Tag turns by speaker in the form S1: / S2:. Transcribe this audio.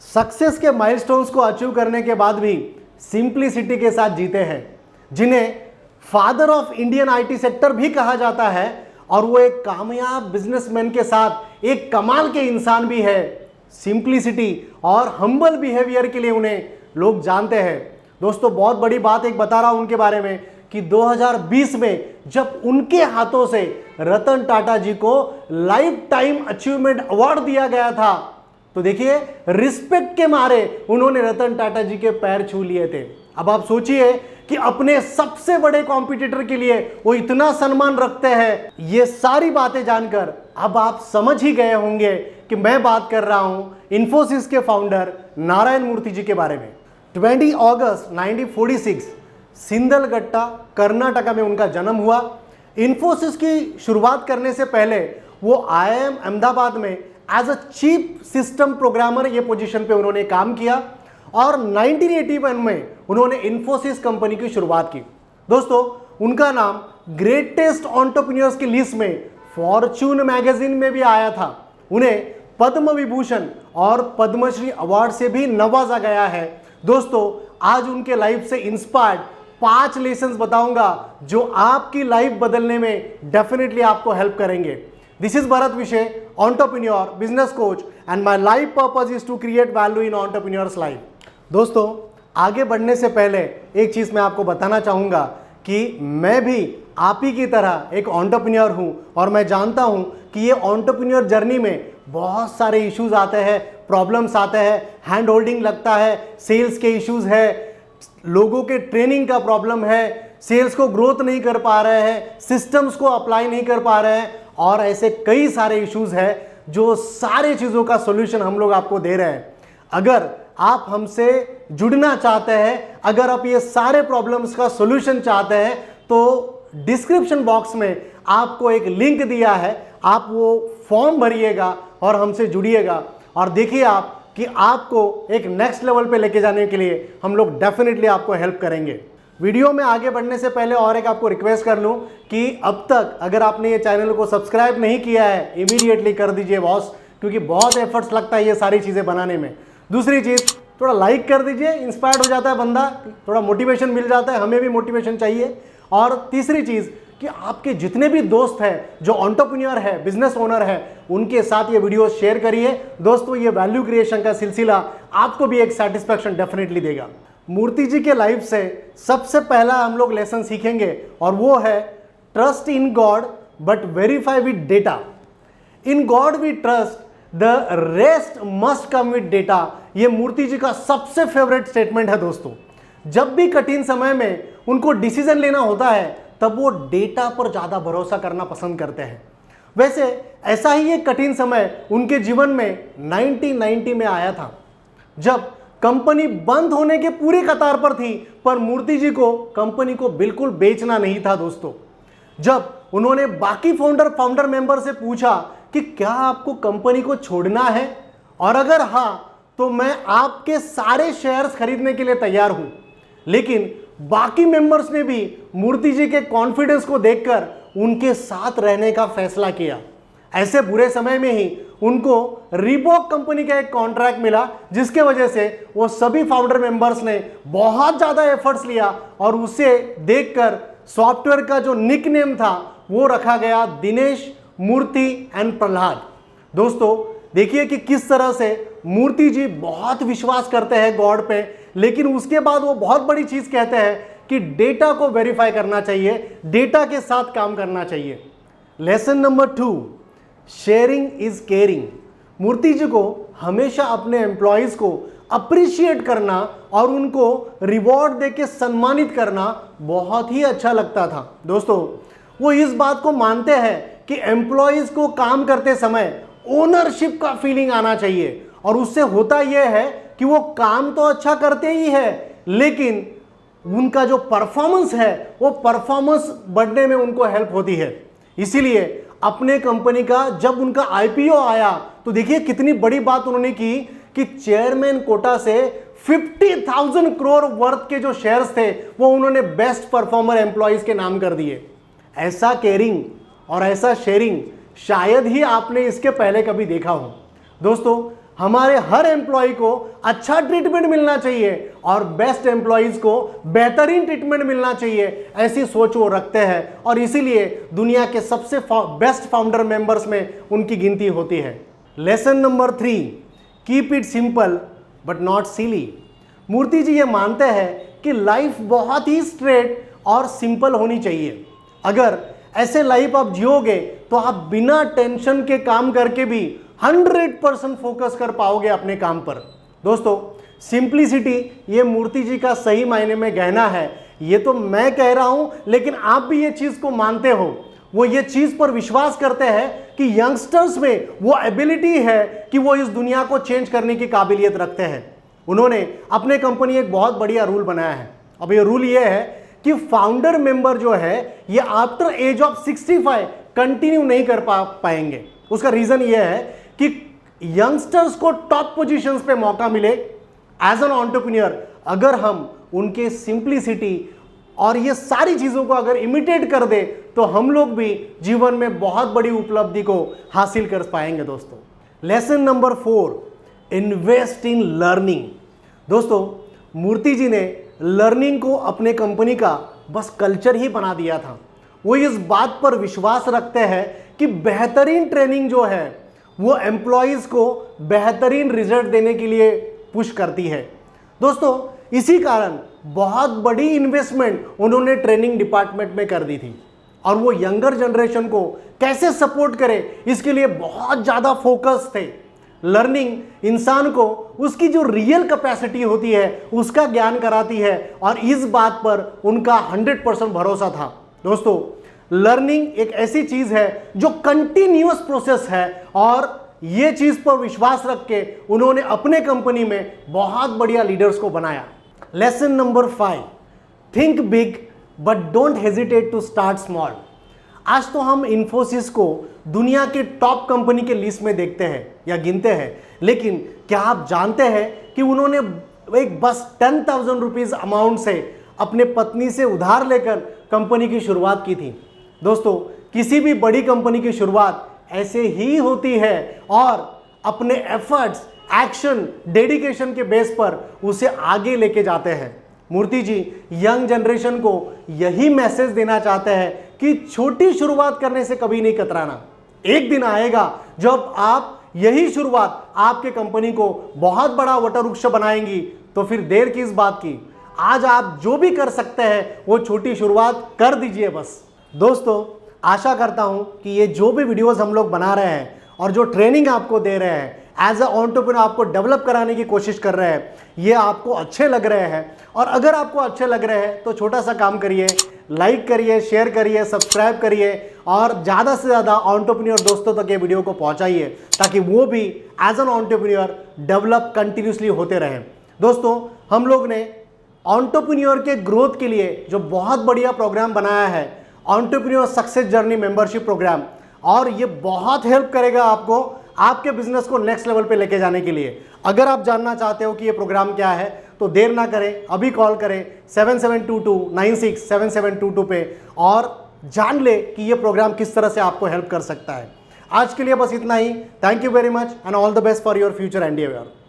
S1: Success के milestones को achieve करने के बाद भी सिंप्लिसिटी के साथ जीते हैं, जिन्हें father of Indian IT sector भी कहा जाता है, और वो एक कामयाब बिजनेसमैन के साथ एक कमाल के इंसान भी है। सिंप्लिसिटी और हम्बल बिहेवियर के लिए उन्हें लोग जानते हैं। दोस्तों, बहुत बड़ी बात एक बता रहा हूं उनके बारे में कि 2020 में जब उनके हाथों से रतन टाटा जी को लाइफ टाइम अचीवमेंट अवार्ड दिया गया था, तो देखिए रिस्पेक्ट के मारे उन्होंने रतन टाटा जी के पैर छू लिए थे। अब आप सोचिए कि अपने सबसे बड़े कॉम्पिटिटर के लिए वो इतना सम्मान रखते हैं। ये सारी बातें जानकर अब आप समझ ही गए होंगे कि मैं बात कर रहा हूं इन्फोसिस के फाउंडर नारायण मूर्ति जी के बारे में। 20 अगस्त 1946 सिंदलगट्टा कर्नाटका में उनका जन्म हुआ। इन्फोसिस की शुरुआत करने से पहले वो IIM अहमदाबाद में as a chief system programmer ये पोजीशन पे उन्होंने काम किया और 1981 में उन्होंने इन्फोसिस कंपनी की शुरुआत की। दोस्तों, उनका नाम ग्रेटेस्ट एंटरप्रेन्योर्स की लिस्ट में फॉर्च्यून मैगजीन में भी आया था। उन्हें पद्म विभूषण और पद्मश्री अवार्ड से भी नवाजा गया है। दोस्तों, आज उनके लाइफ से इंस्पायर्ड 5 लेसन्स बताऊंगा जो आपकी लाइफ बदलने में डेफिनेटली आपको हेल्प करेंगे। This is Bharat Vishay, entrepreneur, business coach, and my life purpose is to create value in entrepreneurs life. दोस्तों, आगे बढ़ने से पहले एक चीज मैं आपको बताना चाहूंगा कि मैं भी आप ही की तरह एक एंटरप्रेन्योर हूं और मैं जानता हूं कि ये एंटरप्रेन्योर जर्नी में बहुत सारे इश्यूज आते हैं, प्रॉब्लम्स आते हैं, हैंड होल्डिंग लगता है, सेल्स के इश्यूज है, लोगों के ट्रेनिंग का प्रॉब्लम है, सेल्स को ग्रोथ नहीं कर पा रहे हैं, सिस्टम्स को अप्लाई नहीं कर पा रहे हैं, और ऐसे कई सारे इश्यूज हैं जो सारे चीज़ों का सॉल्यूशन हम लोग आपको दे रहे हैं। अगर आप हमसे जुड़ना चाहते हैं, अगर आप ये सारे प्रॉब्लम्स का सॉल्यूशन चाहते हैं, तो डिस्क्रिप्शन बॉक्स में आपको एक लिंक दिया है, आप वो फॉर्म भरिएगा और हमसे जुड़िएगा और देखिए आप कि आपको एक नेक्स्ट लेवल पे लेके जाने के लिए हम लोग डेफिनेटली आपको हेल्प करेंगे। वीडियो में आगे बढ़ने से पहले और एक आपको रिक्वेस्ट कर लूं कि अब तक अगर आपने ये चैनल को सब्सक्राइब नहीं किया है, इमीडिएटली कर दीजिए बॉस, क्योंकि बहुत एफर्ट्स लगता है ये सारी चीज़ें बनाने में। दूसरी चीज़, थोड़ा लाइक कर दीजिए, इंस्पायर्ड हो जाता है बंदा, थोड़ा मोटिवेशन मिल जाता है, हमें भी मोटिवेशन चाहिए। और तीसरी चीज़ कि आपके जितने भी दोस्त हैं जो एंटरप्रेन्योर है, बिजनेस ओनर है, उनके साथ ये वीडियो शेयर करिए। दोस्तों, ये वैल्यू क्रिएशन का सिलसिला आपको भी एक सेटिस्फैक्शन डेफिनेटली देगा। मूर्ति जी के लाइफ से सबसे पहला हम लोग लेसन सीखेंगे और वो है trust in god but verify with data. In god we trust, the rest must come with data. ये मूर्ति जी का सबसे फेवरेट स्टेटमेंट है। दोस्तों, जब भी कठिन समय में उनको डिसीजन लेना होता है तब वो डेटा पर ज्यादा भरोसा करना पसंद करते हैं। वैसे ऐसा ही एक कठिन समय उनके जीवन में 1990 में आया था, जब कंपनी बंद होने के पूरी कतार पर थी, पर मूर्ति जी को कंपनी को बिल्कुल बेचना नहीं था। दोस्तों, जब उन्होंने बाकी फाउंडर मेंबर से पूछा कि क्या आपको कंपनी को छोड़ना है, और अगर हां तो मैं आपके सारे शेयर्स खरीदने के लिए तैयार हूं, लेकिन बाकी मेंबर्स ने भी मूर्ति जी के कॉन्फिडेंस को देखकर उनके साथ रहने का फैसला किया। ऐसे बुरे समय में ही उनको रीबॉक कंपनी का एक कॉन्ट्रैक्ट मिला, जिसके वजह से वो सभी फाउंडर मेंबर्स ने बहुत ज्यादा एफर्ट्स लिया और उसे देखकर सॉफ्टवेयर का जो निकनेम था वो रखा गया दिनेश, मूर्ति एंड प्रहलाद। दोस्तों, देखिए कि किस तरह से मूर्ति जी बहुत विश्वास करते हैं गॉड पे, लेकिन उसके बाद वो बहुत बड़ी चीज कहते हैं कि डेटा को वेरीफाई करना चाहिए, डेटा के साथ काम करना चाहिए। Lesson number 2, sharing is caring. Murthy ji को हमेशा अपने एम्प्लॉयज को अप्रिशिएट करना और उनको रिवॉर्ड देके सम्मानित करना बहुत ही अच्छा लगता था। दोस्तों, वो इस बात को मानते हैं कि एम्प्लॉयज को काम करते समय ओनरशिप का फीलिंग आना चाहिए, और उससे होता यह है कि वो काम तो अच्छा करते ही है, लेकिन उनका जो परफॉर्मेंस है वो परफॉर्मेंस बढ़ने में उनको हेल्प होती है। इसीलिए अपने कंपनी का जब उनका IPO आया तो देखिए कितनी बड़ी बात उन्होंने की कि चेयरमैन कोटा से 50,000 करोड़ वर्थ के जो शेयर्स थे वो उन्होंने बेस्ट परफॉर्मर एम्प्लॉयज के नाम कर दिए। ऐसा केयरिंग और ऐसा शेयरिंग शायद ही आपने इसके पहले कभी देखा हो। दोस्तों, हमारे हर एम्प्लॉय को अच्छा ट्रीटमेंट मिलना चाहिए और बेस्ट एम्प्लॉयज को बेहतरीन ट्रीटमेंट मिलना चाहिए, ऐसी सोच वो रखते हैं और इसीलिए दुनिया के सबसे बेस्ट फाउंडर मेंबर्स में उनकी गिनती होती है। Lesson number 3, keep it simple but not silly. Murthy ji ये मानते हैं कि लाइफ बहुत ही स्ट्रेट और सिंपल होनी चाहिए। अगर ऐसे लाइफ आप जियोगे तो आप बिना टेंशन के काम करके भी 100% फोकस कर पाओगे अपने काम पर। दोस्तों, सिंप्लिसिटी ये मूर्ति जी का सही मायने में गहना है। ये तो मैं कह रहा हूं, लेकिन आप भी ये चीज को मानते हो। वो ये चीज पर विश्वास करते हैं कि यंगस्टर्स में वो एबिलिटी है कि वो इस दुनिया को चेंज करने की काबिलियत रखते हैं। उन्होंने अपने कंपनी एक बहुत बढ़िया रूल बनाया है। अब ये रूल ये है कि फाउंडर मेंबर जो है ये आफ्टर एज ऑफ 65 कंटिन्यू नहीं कर पाएंगे। उसका रीजन ये है कि यंगस्टर्स को टॉप पोजीशंस पे मौका मिले एज एन एंटरप्रेन्योर अगर हम उनके सिंप्लिसिटी और ये सारी चीजों को अगर इमिटेट कर दे तो हम लोग भी जीवन में बहुत बड़ी उपलब्धि को हासिल कर पाएंगे। दोस्तों, lesson number 4, invest in learning. दोस्तों, मूर्ति जी ने लर्निंग को अपने कंपनी का बस कल्चर ही बना दिया था। वो इस बात पर विश्वास रखते हैं कि बेहतरीन ट्रेनिंग जो है वो एम्प्लॉयज को बेहतरीन रिजल्ट देने के लिए पुश करती है। दोस्तों, इसी कारण बहुत बड़ी इन्वेस्टमेंट उन्होंने ट्रेनिंग डिपार्टमेंट में कर दी थी और वो यंगर जनरेशन को कैसे सपोर्ट करे इसके लिए बहुत ज़्यादा फोकस थे। लर्निंग इंसान को उसकी जो रियल कैपेसिटी होती है उसका ज्ञान कराती है और इस बात पर उनका 100% भरोसा था। दोस्तों, लर्निंग एक ऐसी चीज है जो कंटिन्यूअस प्रोसेस है और ये चीज पर विश्वास रख के उन्होंने अपने कंपनी में बहुत बढ़िया लीडर्स को बनाया। Lesson number 5, think big but don't hesitate to start small. आज तो हम इन्फोसिस को दुनिया के टॉप कंपनी के लिस्ट में देखते हैं या गिनते हैं, लेकिन क्या आप जानते हैं कि उन्होंने एक बस 10,000 रुपीज अमाउंट से अपने पत्नी से उधार लेकर कंपनी की शुरुआत की थी। दोस्तों, किसी भी बड़ी कंपनी की शुरुआत ऐसे ही होती है और अपने एफर्ट्स, एक्शन, डेडिकेशन के बेस पर उसे आगे लेके जाते हैं। मूर्ति जी यंग जनरेशन को यही मैसेज देना चाहते हैं कि छोटी शुरुआत करने से कभी नहीं कतराना। एक दिन आएगा जब आप यही शुरुआत आपके कंपनी को बहुत बड़ा वटवृक्ष बनाएंगी, तो फिर देर किस बात की। आज आप जो भी कर सकते हैं वो छोटी शुरुआत कर दीजिए बस। दोस्तों, आशा करता हूं कि ये जो भी वीडियोस हम लोग बना रहे हैं और जो ट्रेनिंग आपको दे रहे हैं, एज अ एंटरप्रेन्योर आपको डेवलप कराने की कोशिश कर रहे हैं, ये आपको अच्छे लग रहे हैं। और अगर आपको अच्छे लग रहे हैं तो छोटा सा काम करिए, लाइक करिए, शेयर करिए, सब्सक्राइब करिए और ज़्यादा से ज़्यादा एंटरप्रेन्योर दोस्तों तक ये वीडियो को पहुंचाइए ताकि वो भी as an entrepreneur develop continuously होते रहें। दोस्तों, हम लोग ने एंटरप्रेन्योर के ग्रोथ के लिए जो बहुत बढ़िया प्रोग्राम बनाया है, entrepreneur success journey membership program, और ये बहुत हेल्प करेगा आपको आपके बिजनेस को नेक्स्ट लेवल पे लेके जाने के लिए। अगर आप जानना चाहते हो कि ये प्रोग्राम क्या है तो देर ना करें, अभी कॉल करें 7722967722 पे और जान ले कि ये प्रोग्राम किस तरह से आपको हेल्प कर सकता है। आज के लिए बस इतना ही। Thank you very much and all the best for your future एंडियर।